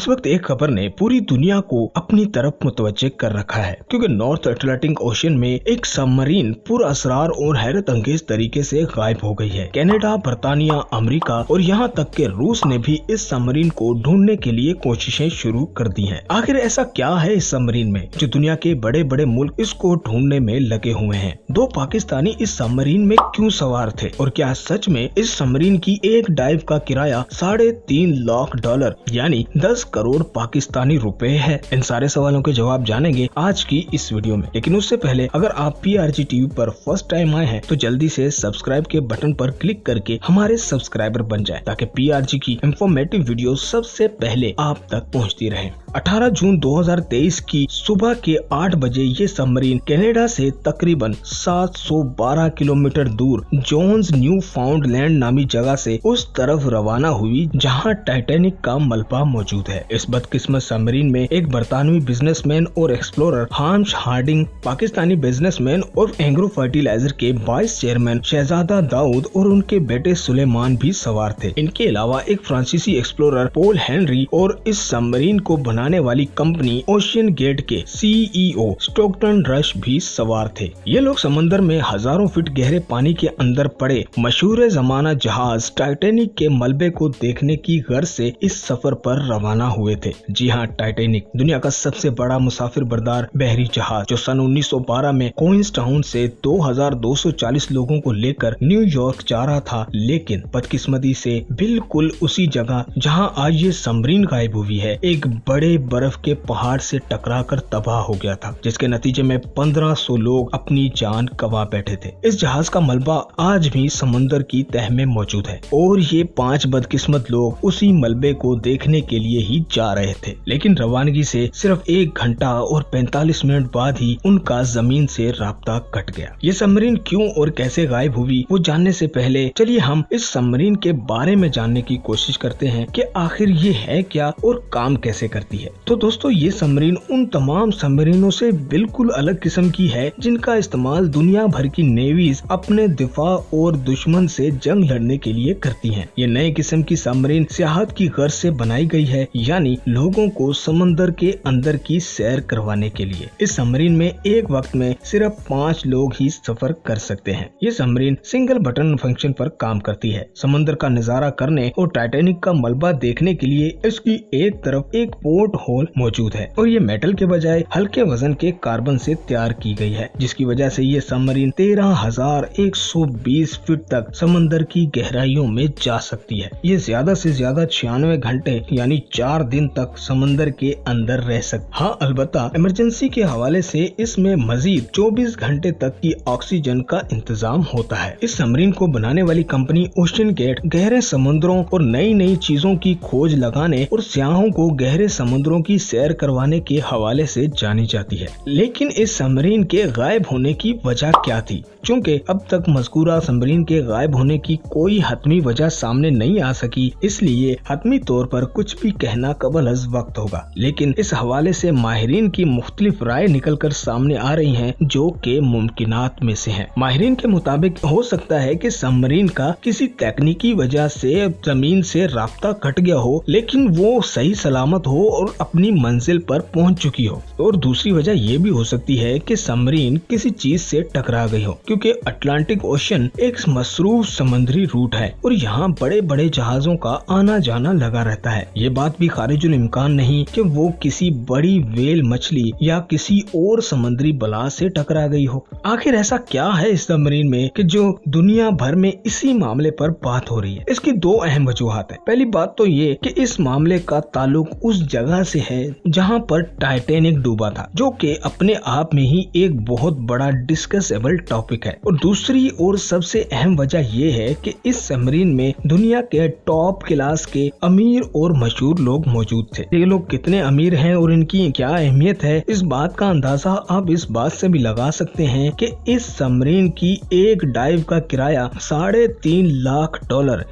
इस वक्त एक खबर ने पूरी दुनिया को अपनी तरफ मुतवज्जे कर रखा है, क्योंकि नॉर्थ अटलांटिक ओशन में एक सबमरीन पुरअसरार और हैरत अंगेज तरीके से गायब हो गई है। कनाडा, बर्तानिया, अमेरिका और यहाँ तक के रूस ने भी इस सबमरीन को ढूंढने के लिए कोशिशें शुरू कर दी हैं। आखिर ऐसा क्या है इस सबमरीन में जो दुनिया के बड़े बड़े मुल्क इसको ढूंढने में लगे हुए हैं? दो पाकिस्तानी इस सबमरीन में क्यों सवार थे और क्या सच में इस सबमरीन की एक डाइव का किराया $3.5 लाख यानी 10 करोड़ पाकिस्तानी रुपए है? इन सारे सवालों के जवाब जानेंगे आज की इस वीडियो में। लेकिन उससे पहले अगर आप PRG टीवी पर फर्स्ट टाइम आए हैं तो जल्दी से सब्सक्राइब के बटन पर क्लिक करके हमारे सब्सक्राइबर बन जाए, ताकि PRG की इंफॉर्मेटिव वीडियो सबसे पहले आप तक पहुंचती रहे। 18 जून 2023 की सुबह के 8 बजे ये सबमरीन कनाडा से तकरीबन 712 किलोमीटर दूर जोन्स न्यू फाउंडलैंड नामी जगह से उस तरफ रवाना हुई जहां टाइटैनिक का मलबा मौजूद है। इस बदकिस्मत सबमरीन में एक बरतानवी बिजनेसमैन और एक्सप्लोरर हाम्श हार्डिंग, पाकिस्तानी बिजनेसमैन और एंग्रो फर्टिलाइजर के वाइस चेयरमैन शहजादा दाऊद और उनके बेटे सुलेमान भी सवार थे। इनके अलावा एक फ्रांसीसी एक्सप्लोरर पॉल हेनरी और इस सबमरीन को बनाने वाली कंपनी ओशियन गेट के CEO स्टोकटन रश भी सवार थे। ये लोग समंदर में हजारों फीट गहरे पानी के अंदर पड़े मशहूर जमाना जहाज टाइटैनिक के मलबे को देखने की गर्ज से इस सफर पर रवाना हुए थे। जी हाँ, टाइटैनिक दुनिया का सबसे बड़ा मुसाफिर बरदार बहरी जहाज जो सन 1912 में क्वींसटाउन से 2240 लोगों को लेकर न्यूयॉर्क जा रहा था, लेकिन बदकिस्मती से बिल्कुल उसी जगह जहां आज ये सबमरीन गायब हुई है, एक बड़े बर्फ के पहाड़ से टकराकर तबाह हो गया था, जिसके नतीजे में 1500 लोग अपनी जान गंवा बैठे थे। इस जहाज का मलबा आज भी समंदर की तह में मौजूद है और ये 5 बदकिस्मत लोग उसी मलबे को देखने के लिए ही जा रहे थे। लेकिन रवानगी से सिर्फ 1 घंटा और 45 मिनट बाद ही उनका जमीन से राब्ता कट गया। ये सबमरीन क्यों और कैसे गायब हुई वो जानने से पहले चलिए हम इस सबमरीन के बारे में जानने की कोशिश करते हैं कि आखिर ये है क्या और काम कैसे करती है। तो दोस्तों, ये सबमरीन उन तमाम सबमरीनों से बिल्कुल अलग किस्म की है जिनका इस्तेमाल दुनिया भर की नेवीज अपने दिफा और दुश्मन से जंग लड़ने के लिए करती हैं। ये नए किस्म की सबमरीन सियाहत की गर्ज से बनाई गई है, यानी लोगों को समंदर के अंदर की सैर करवाने के लिए। इस सबमरीन में एक वक्त में सिर्फ 5 लोग ही सफर कर सकते हैं। ये सबमरीन सिंगल बटन फंक्शन पर काम करती है। समंदर का नजारा करने और टाइटैनिक का मलबा देखने के लिए इसकी एक तरफ एक पोर्ट होल मौजूद है और ये मेटल के बजाय हल्के वजन के कार्बन से तैयार की गई है, जिसकी वजह से ये सबमरीन 13,120 फीट तक समंदर की गहराइयों में जा सकती है। ये ज्यादा से ज्यादा 96 घंटे यानी 4 दिन तक समंदर के अंदर रह सकती। हाँ, अलबत्ता इमरजेंसी के हवाले से इसमें मजीद 24 घंटे तक की ऑक्सीजन का इंतजाम होता है। इस सबमरीन को बनाने वाली कंपनी ओशियन गेट गहरे समुद्रों और नई नई चीजों की खोज लगाने और सियाहों को गहरे समुद्रों की सैर करवाने के हवाले से जानी जाती है। लेकिन इस सबमरीन के गायब होने की वजह क्या थी? चूँकि अब तक मज़कूरा सबमरीन के गायब होने की कोई हतमी वजह सामने नहीं आ सकी, इसलिए हतमी तौर पर कुछ भी कहना कबल अज़ वक्त होगा। लेकिन इस हवाले से माहिरीन की मुख्तलिफ राय निकल कर सामने आ रही हैं, जो के मुमकिनात में से हैं। माहिरीन के मुताबिक हो सकता है कि सबमरीन का किसी तकनीकी वजह से जमीन से राब्ता कट गया हो, लेकिन वो सही सलामत हो और अपनी मंजिल पर पहुंच चुकी हो। और दूसरी वजह ये भी हो सकती है कि सबमरीन किसी चीज से टकरा गई हो, क्योंकि अटलांटिक ओशन एक मसरूफ समुद्री रूट है और यहाँ बड़े बड़े जहाजों का आना जाना लगा रहता है। ये बात भी खारिजुल इम्कान नहीं कि वो किसी बड़ी वेल मछली या किसी और समुद्री बला से टकरा गई हो। आखिर ऐसा क्या है इस सबमरीन में कि जो दुनिया भर में इसी मामले पर बात हो रही है? इसकी 2 अहम वजूहात है। पहली बात तो ये कि इस मामले का ताल्लुक उस जगह से है जहाँ पर टाइटैनिक डूबा था, जो कि अपने आप में ही एक बहुत बड़ा डिस्कसेबल टॉपिक है। और दूसरी और सबसे अहम वजह ये है कि इस सबमरीन में दुनिया के टॉप क्लास के अमीर और मशहूर लोग मौजूद थे। ये लोग कितने अमीर हैं और इनकी क्या अहमियत है, इस बात का अंदाजा आप इस बात से भी लगा सकते हैं कि इस सबमरीन की एक डाइव का किराया $3.5 लाख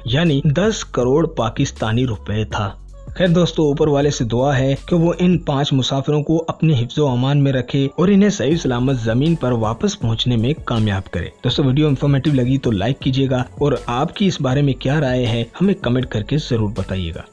यानी 10 करोड़ पाकिस्तानी रुपए था। खैर दोस्तों, ऊपर वाले से दुआ है कि वो इन 5 मुसाफिरों को अपने हिफ्ज़ो अमान में रखे और इन्हें सही सलामत जमीन पर वापस पहुंचने में कामयाब करे। दोस्तों, वीडियो इंफॉर्मेटिव लगी तो लाइक कीजिएगा और आपकी इस बारे में क्या राय है हमें कमेंट करके जरूर बताइएगा।